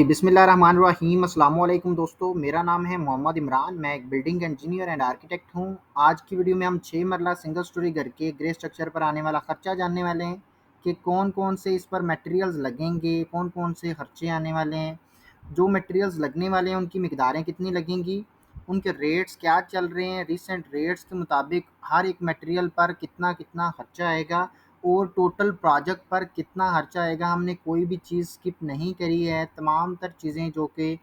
बिस्मिल्लाहिर्रहमानिर्रहीम अस्सलाम वालेकुम दोस्तों, मेरा नाम है मोहम्मद इमरान। मैं एक बिल्डिंग इंजीनियर एंड आर्किटेक्ट हूँ। आज की वीडियो में हम 6 मरला सिंगल स्टोरी घर के ग्रे स्ट्रक्चर पर आने वाला खर्चा जानने वाले हैं कि कौन-कौन से इस पर मटेरियल्स लगेंगे, कौन-कौन से खर्चे आने वाले हैं, जो मटेरियल्स लगने वाले हैं उनकी मिकदारें कितनी लगेंगी, उनके रेट्स क्या चल रहे हैं, रीसेंट रेट्स के मुताबिक हर एक मटेरियल पर कितना-कितना खर्चा आएगा और टोटल प्रोजेक्ट पर कितना खर्चा आएगा। हमने कोई भी चीज़ स्किप नहीं करी है। तमाम तर चीज़ें जो कि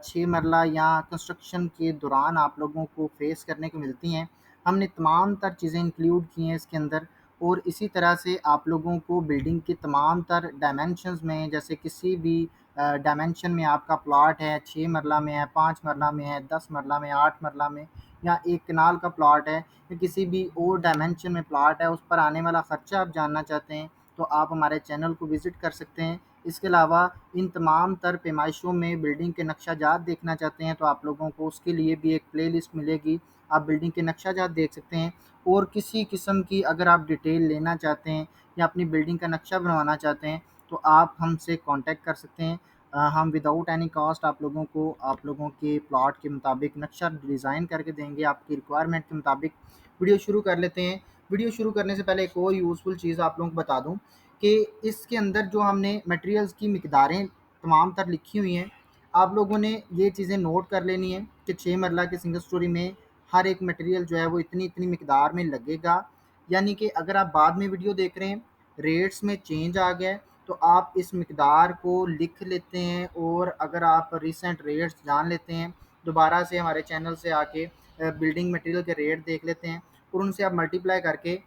6 मरला या कंस्ट्रक्शन के दौरान आप लोगों को फेस करने को मिलती हैं, हमने तमाम तर चीज़ें इंक्लूड की हैं इसके अंदर। और इसी तरह से आप लोगों को बिल्डिंग के तमाम तर डायमेंशंस में, जैसे किसी भी डायमेंशन में आपका प्लॉट है, 6 मरला में है, 5 मरला में है, 10 मरला में, 8 मरला में या 1 कनाल का प्लॉट है, या किसी भी और डायमेंशन में प्लॉट है, उस पर आने वाला खर्चा आप जानना चाहते हैं तो आप हमारे चैनल को विज़िट कर सकते हैं। इसके अलावा इन तमाम तर पैमाइशों में बिल्डिंग के नक्शा-जात देखना चाहते हैं तो आप लोगों को उसके लिए भी एक प्लेलिस्ट मिलेगी। आप बिल्डिंग के नक्शा-जात देख सकते हैं और किसी किस्म की अगर आप डिटेल लेना चाहते हैं या अपनी बिल्डिंग का नक्शा बनवाना चाहते हैं तो आप हमसे कॉन्टैक्ट कर सकते हैं। हम विदाउट एनी कॉस्ट आप लोगों को आप लोगों के प्लॉट के मुताबिक नक्शा डिज़ाइन करके देंगे आपकी रिक्वायरमेंट के मुताबिक। वीडियो शुरू कर लेते हैं। वीडियो शुरू करने से पहले एक और यूज़फुल चीज़ आप लोगों को बता दूँ कि इसके अंदर जो हमने मटेरियल्स की मिकदारें तमाम तर लिखी हुई हैं, आप लोगों ने ये चीज़ें नोट कर लेनी है कि 6 मरला के सिंगल स्टोरी में हर एक मटेरियल जो है वो इतनी-इतनी मिकदार में लगेगा। यानी कि अगर आप बाद में वीडियो देख रहे हैं, रेट्स में चेंज आ गया है, तो आप इस मिकदार को लिख लेते हैं और अगर आप रीसेंट रेट्स जान लेते हैं, दोबारा से हमारे चैनल से आके बिल्डिंग मटेरियल के रेट देख लेते हैं और उनसे आप मल्टीप्लाई करके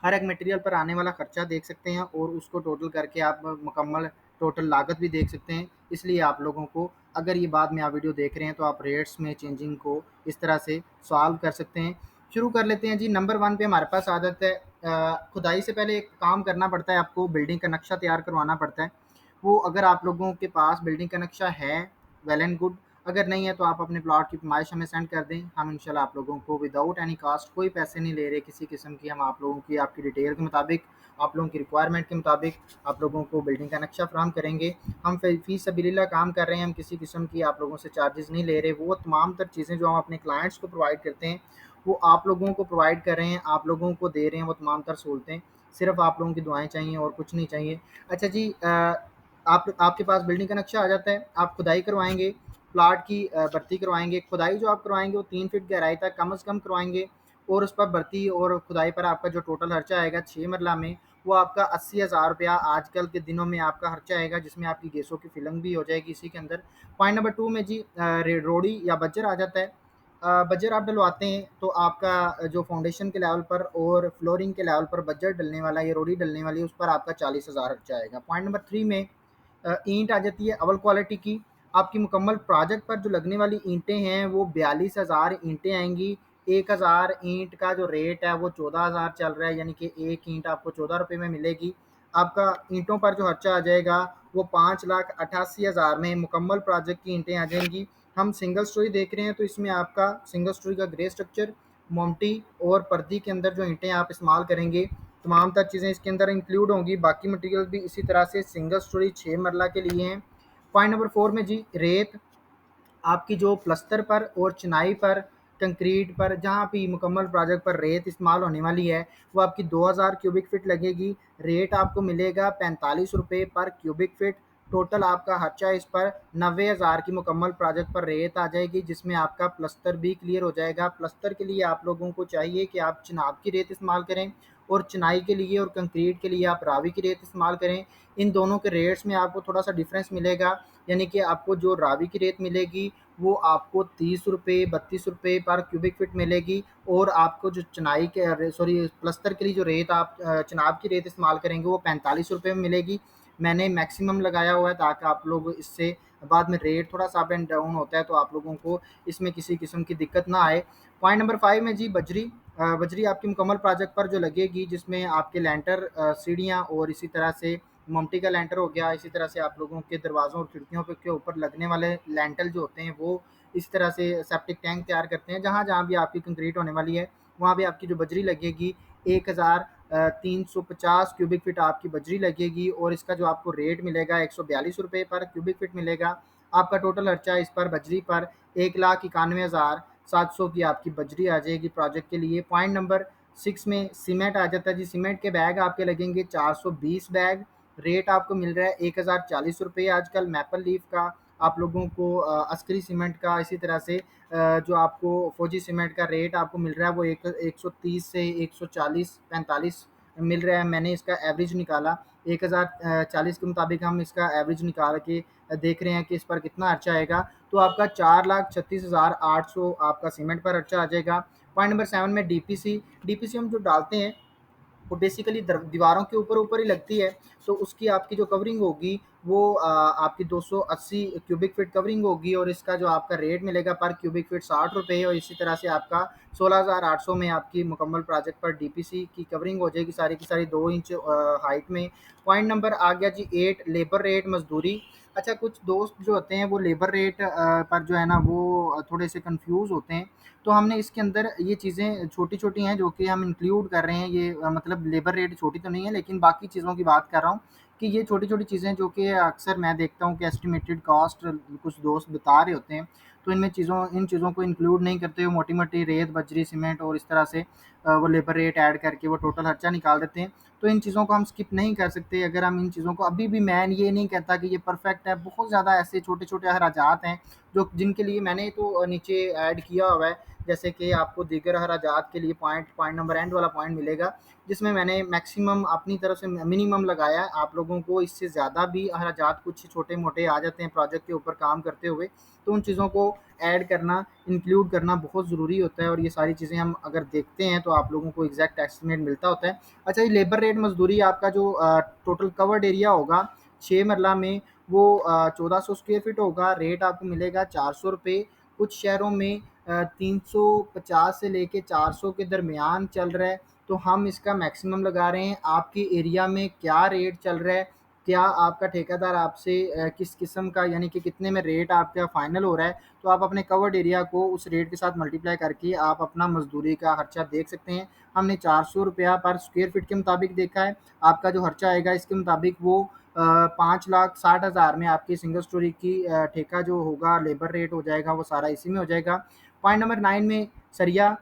हर एक मटेरियल पर आने वाला खर्चा देख सकते हैं और उसको टोटल करके आप मुकम्मल टोटल लागत भी देख सकते हैं। इसलिए आप लोगों को अगर ये बाद में आप वीडियो देख रहे हैं तो आप रेट्स में चेंजिंग को इस तरह से सॉल्व कर सकते हैं। शुरू कर लेते हैं जी। नंबर 1 पे हमारे पास आदत है, खुदाई से पहले एक काम करना पड़ता है, आपको बिल्डिंग का नक्शा तैयार करवाना पड़ता है। वो अगर आप लोगों के पास बिल्डिंग का नक्शा है, वेल एंड गुड। अगर नहीं है तो आप अपने प्लॉट की पैमाइश हमें सेंड कर दें। हम इंशाल्लाह आप लोगों को विदाउट एनी कॉस्ट, कोई पैसे नहीं ले रहे किसी किस्म की, हम आप लोगों की आपकी डिटेल के मुताबिक, आप लोगों की रिक्वायरमेंट के मुताबिक आप लोगों को बिल्डिंग का नक्शा फ्राहम करेंगे। हम फ़ी सबीलिल्लाह काम कर रहे हैं, हम किसी किस्म की आप लोगों से चार्जेस नहीं ले रहे। वो तमाम तर चीज़ें जो हम अपने क्लाइंट्स को प्रोवाइड करते हैं वो आप लोगों को प्रोवाइड कर रहे हैं, आप लोगों को दे रहे हैं वो तमाम तर सहूलतें। सिर्फ आप लोगों की दुआएं चाहिए और कुछ नहीं चाहिए। अच्छा जी, आप आपके पास बिल्डिंग का नक्शा आ जाता है, आप खुदाई करवाएंगे, प्लाट की भर्ती करवाएंगे। खुदाई जो आप करवाएंगे वो 3 फीट गहराई तक कम से कम करवाएंगे और उस पर भर्ती और खुदाई पर आपका जो टोटल खर्चा आएगा 6 मरला में, वो आपका 80,000 रुपया आजकल के दिनों में आपका खर्चा आएगा, जिसमें आपकी गैसों की फिलिंग भी हो जाएगी इसी के अंदर। पॉइंट नंबर 2 में जी रोड़ी या बज्जर आ जाता है। बज्जर आप डलवाते हैं तो आपका जो फाउंडेशन के लेवल पर और फ्लोरिंग के लेवल पर बज्जर डलने वाला है, ये रोड़ी डलने वाली है, उस पर आपका 40,000 खर्चा आएगा। पॉइंट नंबर 3 में ईंट आ जाती है अव्वल क्वालिटी की। आपकी मुकम्मल प्रोजेक्ट पर जो लगने वाली ईंटें हैं वो 42,000 ईंटें आएंगी। 1,000 ईंट का जो रेट है वो 14,000 चल रहा है, यानी कि एक ईंट आपको 14 रुपये में मिलेगी। आपका ईंटों पर जो खर्चा आ जाएगा वो 5,88,000 में मुकम्मल प्रोजेक्ट की ईंटें आ जाएंगी। हम सिंगल स्टोरी देख रहे हैं तो इसमें आपका सिंगल स्टोरी का ग्रे स्ट्रक्चर, मोमटी और पर्दी के अंदर जो ईंटें आप इस्तेमाल करेंगे, तमाम तर चीज़ें इसके अंदर इंक्लूड होंगी। बाकी मटेरियल भी इसी तरह से सिंगल स्टोरी 6 मरला के लिए हैं। पॉइंट नंबर 4 में जी रेत, आपकी जो प्लस्तर पर और चिनाई पर, कंक्रीट पर, जहाँ भी मुकम्मल प्रोजेक्ट पर रेत इस्तेमाल होने वाली है वो आपकी 2,000 क्यूबिक फीट लगेगी। रेट आपको मिलेगा 45 रुपये पर क्यूबिक फीट। टोटल आपका खर्चा इस पर 90,000 की मुकम्मल प्रोजेक्ट पर रेत आ जाएगी, जिसमें आपका प्लस्तर भी क्लियर हो जाएगा। प्लस्तर के लिए आप लोगों को चाहिए कि आप चिनाब की रेत इस्तेमाल करें और चिनाई के लिए और कंक्रीट के लिए आप रावी की रेत इस्तेमाल करें। इन दोनों के रेट्स में आपको थोड़ा सा डिफरेंस मिलेगा, यानी कि आपको जो रावी की रेत मिलेगी वो आपको 30 रुपये 32 रुपये पर क्यूबिक फीट मिलेगी और आपको जो चिनाई के सॉरी प्लस्तर के लिए जो रेत आप चिनाब की रेत इस्तेमाल करेंगे वो 45 रुपये में मिलेगी। मैंने मैक्सिमम लगाया हुआ है ताकि आप लोग इससे बाद में रेट थोड़ा सा अप एंड डाउन होता है तो आप लोगों को इसमें किसी किस्म की दिक्कत ना आए। पॉइंट नंबर 5 में जी बजरी। बजरी आपकी मुकम्मल प्रोजेक्ट पर जो लगेगी, जिसमें आपके लैंटर, सीढ़ियाँ और इसी तरह से ममटी का लैंटर हो गया, इसी तरह से आप लोगों के दरवाज़ों और खिड़कियों पे के ऊपर लगने वाले लैंटल जो होते हैं वो इस तरह से सेप्टिक टैंक तैयार करते हैं। जहाँ जहाँ भी आपकी कंक्रीट होने वाली है वहाँ भी आपकी जो बजरी लगेगी 1,000 350 क्यूबिक फीट आपकी बजरी लगेगी और इसका जो आपको रेट मिलेगा 142 रुपये पर क्यूबिक फीट मिलेगा। आपका टोटल खर्चा इस पर बजरी पर 1,91,700 की आपकी बजरी आ जाएगी प्रोजेक्ट के लिए। पॉइंट नंबर 6 में सीमेंट आ जाता है जी। सीमेंट के बैग आपके लगेंगे 420 बैग। रेट आपको मिल रहा है 1,040 रुपये आजकल मैपल लीफ का। आप लोगों को अस्करी सीमेंट का इसी तरह से जो आपको फौजी सीमेंट का रेट आपको मिल रहा है वो 130 से 140-45 मिल रहा है। मैंने इसका एवरेज निकाला 1,040 के मुताबिक हम इसका एवरेज निकाल के देख रहे हैं कि इस पर कितना खर्चा आएगा। तो आपका 4,36,800 आपका सीमेंट पर खर्चा आ जाएगा। पॉइंट नंबर 7 में डीपीसी। डीपीसी हम जो डालते हैं वो बेसिकली दीवारों के ऊपर ऊपर ही लगती है। तो उसकी आपकी जो कवरिंग होगी वो आपकी 280 क्यूबिक फीट कवरिंग होगी और इसका जो आपका रेट मिलेगा पर क्यूबिक फीट 60 रुपये। और इसी तरह से आपका 16,800 में आपकी मुकम्मल प्रोजेक्ट पर डीपीसी की कवरिंग हो जाएगी सारी की सारी 2 इंच हाइट में। पॉइंट नंबर आ गया जी 8 लेबर रेट मजदूरी। अच्छा, कुछ दोस्त जो होते हैं वो लेबर रेट पर जो है ना वो थोड़े से कंफ्यूज होते हैं। तो हमने इसके अंदर ये चीज़ें छोटी-छोटी हैं जो कि हम इंक्लूड कर रहे हैं। ये मतलब लेबर रेट छोटी तो नहीं है लेकिन बाकी चीज़ों की बात कर रहा हूँ कि ये छोटी-छोटी चीज़ें जो कि अक्सर मैं देखता हूँ कि एस्टिमेटेड कॉस्ट कुछ दोस्त बता रहे होते हैं। तो इन चीज़ों को इंक्लूड नहीं करते हुए मोटी-मोटी रेत, बजरी, सीमेंट और इस तरह से वो लेबर रेट ऐड करके वो टोटल खर्चा निकाल देते हैं। तो इन चीज़ों को हम स्किप नहीं कर सकते। अगर हम इन चीज़ों को अभी भी मैं ये नहीं कहता कि ये परफेक्ट है, बहुत ज़्यादा ऐसे छोटे-छोटे अखराजात हैं जो जिनके लिए मैंने तो नीचे ऐड किया हुआ है। जैसे कि आपको दीगर अखराजात के लिए पॉइंट पॉइंट नंबर एंड वाला पॉइंट मिलेगा जिसमें मैंने मैक्सिमम अपनी तरफ से मिनिमम लगाया है। आप लोगों को इससे ज़्यादा भी अखराजात कुछ छोटे मोटे आ जाते हैं प्रोजेक्ट के ऊपर काम करते हुए। तो उन चीज़ों को ऐड करना, इंक्लूड करना बहुत ज़रूरी होता है और ये सारी चीज़ें हम अगर देखते हैं तो आप लोगों को एग्जैक्ट एस्टिमेट मिलता होता है। अच्छा, ये लेबर रेट मजदूरी आपका जो टोटल कवर्ड एरिया होगा 6 मरला में वो 1400 स्क्वेयर फीट होगा। रेट आपको मिलेगा 400 रुपये। कुछ शहरों में 350 से लेके 400 के दरमियान चल रहा है। तो हम इसका मैक्सिमम लगा रहे हैं। आपके एरिया में क्या रेट चल रहा है, क्या आपका ठेकेदार आपसे किस किस्म का यानी कि कितने में रेट आपका फाइनल हो रहा है, तो आप अपने कवर्ड एरिया को उस रेट के साथ मल्टीप्लाई करके आप अपना मजदूरी का खर्चा देख सकते हैं। हमने 400 रुपया पर स्क्वेयर फीट के मुताबिक देखा है। आपका जो खर्चा आएगा इसके मुताबिक वो 5,60,000 में आपकी सिंगल स्टोरी की ठेका जो होगा लेबर रेट हो जाएगा वो सारा इसी में हो जाएगा। पॉइंट नंबर 9 में सरिया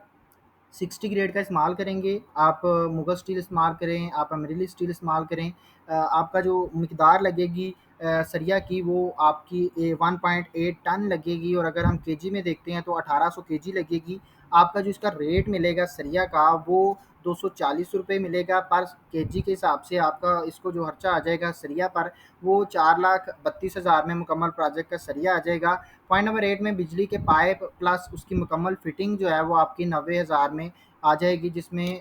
60 ग्रेड का इस्तेमाल करेंगे। आप मुगल स्टील इस्तेमाल करें, आप अमरीली स्टील इस्तेमाल करें। आपका जो मिकदार लगेगी सरिया की वो आपकी 1.8 टन लगेगी और अगर हम केजी में देखते हैं तो 1800 केजी लगेगी। आपका जो इसका रेट मिलेगा सरिया का वो 240 रुपये मिलेगा पर केजी के हिसाब से। आपका इसको जो खर्चा आ जाएगा सरिया पर वो 4,32,000 में मुकम्मल प्रोजेक्ट का सरिया आ जाएगा। पॉइंट नंबर 8 में बिजली के पाइप प्लस उसकी मुकम्मल फिटिंग जो है वो आपकी 90,000 में आ जाएगी जिसमें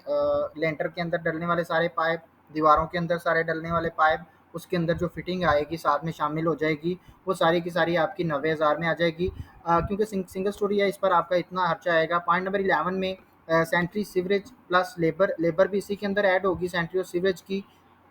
लेंटर के अंदर डलने वाले सारे पाइप, दीवारों के अंदर सारे डलने वाले पाइप, उसके अंदर जो फिटिंग आएगी साथ में शामिल हो जाएगी वो सारी की सारी आपकी 90,000 में आ जाएगी। क्योंकि सिंगल स्टोरी है इस पर आपका इतना खर्चा आएगा। पॉइंट नंबर 11 में सेंट्री सीवरेज प्लस लेबर भी इसी के अंदर ऐड होगी सेंट्री और सीवरेज की।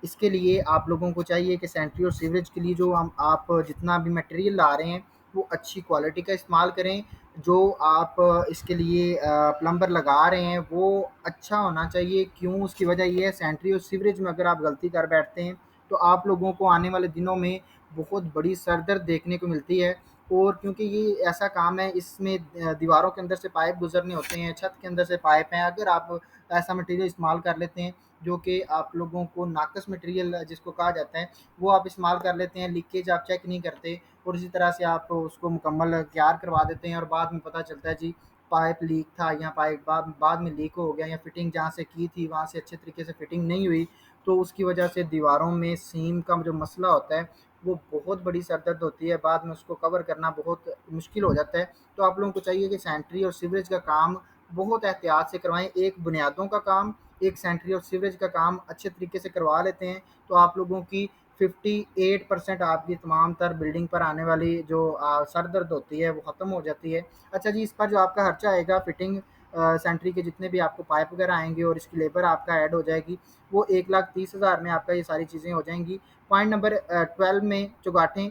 इसके लिए आप लोगों को चाहिए कि सेंट्री और सीवरेज के लिए जो हम आप जितना भी मटेरियल ला रहे हैं वो अच्छी क्वालिटी का इस्तेमाल करें। जो आप इसके लिए प्लम्बर लगा रहे हैं वो अच्छा होना चाहिए। क्यों? उसकी वजह ये है सेंट्री और सीवरेज में अगर आप गलती कर बैठते हैं तो आप लोगों को आने वाले दिनों में बहुत बड़ी सरदर्द देखने को मिलती है। और क्योंकि ये ऐसा काम है इसमें दीवारों के अंदर से पाइप गुजरने होते हैं, छत के अंदर से पाइप हैं। अगर आप ऐसा मटेरियल इस्तेमाल कर लेते हैं जो कि आप लोगों को नाकस मटेरियल जिसको कहा जाता है वो आप इस्तेमाल कर लेते हैं, लीकेज आप चेक नहीं करते और इसी तरह से आप उसको मुकम्मल तैयार करवा देते हैं और बाद में पता चलता है जी पाइप लीक था या पाइप बाद में लीक हो गया या फिटिंग जहाँ से की थी वहाँ से अच्छे तरीके से फिटिंग नहीं हुई। तो उसकी वजह से दीवारों में सीम का जो मसला होता है वो बहुत बड़ी सरदर्द होती है, बाद में उसको कवर करना बहुत मुश्किल हो जाता है। तो आप लोगों को चाहिए कि सैनिटरी और सीवरेज का काम बहुत एहतियात से करवाएं। एक बुनियादों का काम, एक सैनिटरी और सीवरेज का काम अच्छे तरीके से करवा लेते हैं तो आप लोगों की 58% आपकी तमाम तर बिल्डिंग पर आने वाली जो सर दर्द होती है वो ख़त्म हो जाती है। अच्छा जी, इस पर जो आपका खर्चा आएगा फिटिंग सैनिटरी के जितने भी आपको पाइप वगैरह आएंगे और इसकी लेबर आपका ऐड हो जाएगी वो 1,30,000 में आपका ये सारी चीज़ें हो जाएंगी। पॉइंट नंबर 12 में चौगाटें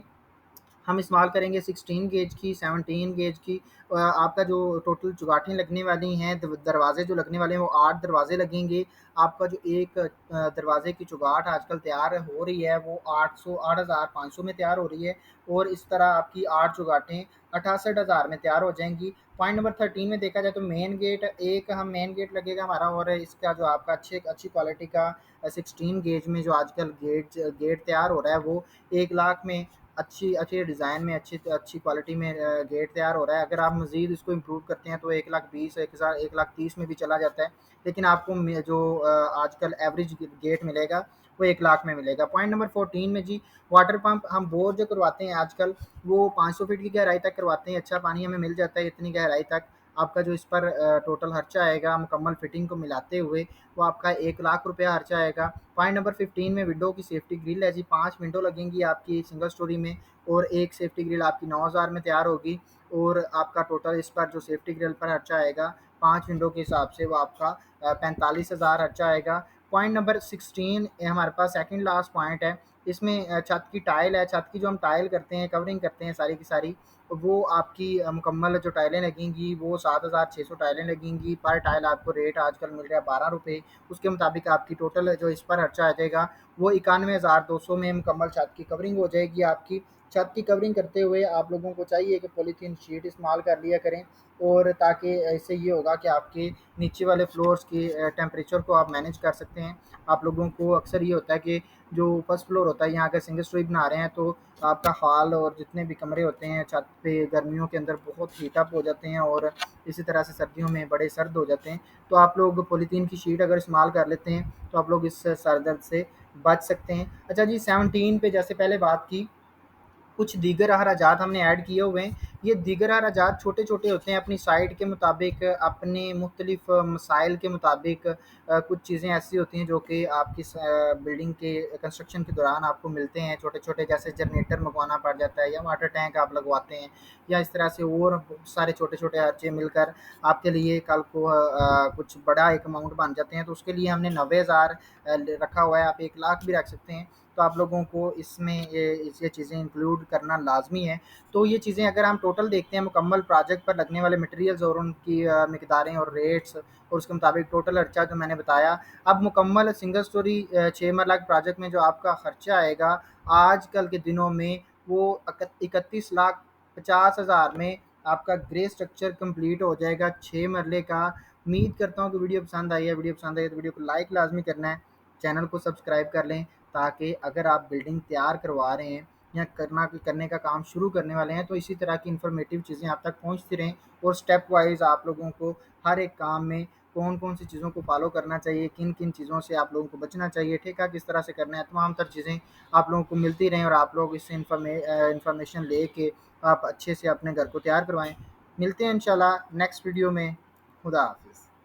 हम इस्तेमाल करेंगे 16 गेज की, 17 गेज की। आपका जो टोटल चुगाठें लगने वाली हैं, दरवाजे जो लगने वाले हैं वो 8 दरवाजे लगेंगे। आपका जो एक दरवाजे की चुगाठ आजकल तैयार हो रही है वो 8,500 में तैयार हो रही है, और इस तरह आपकी 8 चुगाठें 68,000 में तैयार हो जाएंगी। पॉइंट नंबर 13 में देखा जाए तो मेन गेट, एक हम मेन गेट लगेगा हमारा, और इसका जो आपका अच्छी क्वालिटी का 16 गेज में जो आजकल गेट तैयार हो रहा है वो 1 लाख में, अच्छी अच्छे डिज़ाइन में, अच्छी अच्छी क्वालिटी में गेट तैयार हो रहा है। अगर आप मज़ीद इसको इम्प्रूव करते हैं तो 1,20,000, 1,000, 1,30,000 में भी चला जाता है, लेकिन आपको जो आजकल एवरेज गेट मिलेगा वो 1 लाख में मिलेगा। पॉइंट नंबर 14 में जी, वाटर पंप हम बोर जो करवाते हैं आजकल वो 500 फीट की गहराई तक करवाते हैं, अच्छा पानी हमें मिल जाता है इतनी गहराई तक। आपका जो इस पर टोटल खर्चा आएगा मुकम्मल फिटिंग को मिलाते हुए वो आपका 1 लाख रुपया खर्चा आएगा। पॉइंट नंबर 15 में विंडो की सेफ्टी ग्रिल है जी, 5 विंडो लगेंगी आपकी सिंगल स्टोरी में, और एक सेफ्टी ग्रिल आपकी 9,000 में तैयार होगी, और आपका टोटल इस पर जो सेफ्टी ग्रिल पर खर्चा आएगा 5 विंडो के हिसाब से वो आपका 45,000 खर्चा आएगा। पॉइंट नंबर 16 हमारे पास सेकंड लास्ट पॉइंट है, इसमें छत की टाइल है, छत की जो हम टाइल करते हैं, कवरिंग करते हैं सारी की सारी, वो आपकी मुकम्मल जो टाइलें लगेंगी वो 7,600 टाइलें लगेंगी। पर टाइल आपको रेट आजकल मिल रहा है 12 रुपये। उसके मुताबिक आपकी टोटल जो इस पर खर्चा आ जाएगा वो 91,200 में मुकम्मल छत की कवरिंग हो जाएगी आपकी। छत की कवरिंग करते हुए आप लोगों को चाहिए कि पॉलीथीन शीट इस्तेमाल कर लिया करें, और ताकि इससे ये होगा कि आपके नीचे वाले फ्लोर्स की टेम्परेचर को आप मैनेज कर सकते हैं। आप लोगों को अक्सर ये होता है कि जो फर्स्ट फ्लोर होता है यहाँ अगर सिंगल स्टोरी बना रहे हैं तो आपका हॉल और जितने भी कमरे होते हैं छत पे गर्मियों के अंदर बहुत हीट अप हो जाते हैं, और इसी तरह से सर्दियों में बड़े सर्द हो जाते हैं। तो आप लोग पॉलीथीन की शीट अगर इस्तेमाल कर लेते हैं तो आप लोग इस सर दर्द से बच सकते हैं। अच्छा जी, 17 पे जैसे पहले बात की, कुछ दीगर अखराजात हमने ऐड किए हुए हैं। ये दीगर अखराजात छोटे छोटे होते हैं, अपनी साइट के मुताबिक, अपने मुख्तलिफ मसाइल के मुताबिक कुछ चीज़ें ऐसी होती हैं जो कि आपकी बिल्डिंग के कंस्ट्रक्शन के दौरान आपको मिलते हैं छोटे छोटे, जैसे जनरेटर मंगवाना पड़ जाता है या वाटर टैंक आप लगवाते हैं, या इस तरह से और बहुत सारे छोटे छोटे खर्चे मिलकर आपके लिए कल को कुछ बड़ा एक अमाउंट बन जाते हैं। तो उसके लिए हमने 90,000 रखा हुआ है, आप 1 लाख भी रख सकते हैं। तो आप लोगों को इसमें ये चीज़ें इंक्लूड करना लाजमी है। तो ये चीज़ें अगर हम टोटल देखते हैं मुकम्मल प्रोजेक्ट पर लगने वाले मटेरियल्स और उनकी मिकदारें और रेट्स, और उसके मुताबिक टोटल खर्चा जो मैंने बताया। अब मुकम्मल सिंगल स्टोरी 6 मरला के प्रोजेक्ट में जो आपका खर्चा आएगा आजकल के दिनों में वो 31,50,000 में आपका ग्रे स्ट्रक्चर कंप्लीट हो जाएगा 6 मरले का। उम्मीद करता हूँ कि वीडियो पसंद आई है। वीडियो पसंद आई है तो वीडियो को लाइक लाजमी करना है, चैनल को सब्सक्राइब कर लें, ताकि अगर आप बिल्डिंग तैयार करवा रहे हैं या करने का काम शुरू करने वाले हैं तो इसी तरह की इन्फॉर्मेटिव चीज़ें आप तक पहुंचती रहें, और स्टेप वाइज आप लोगों को हर एक काम में कौन कौन सी चीज़ों को फॉलो करना चाहिए, किन किन चीज़ों से आप लोगों को बचना चाहिए, ठेका किस तरह से करना है, तमाम तर चीज़ें आप लोगों को मिलती रहें, और आप लोग इससे इंफॉर्मेशन ले के आप अच्छे से अपने घर को तैयार करवाएँ। मिलते हैं इंशाल्लाह नेक्स्ट वीडियो में। खुदा हाफिज़।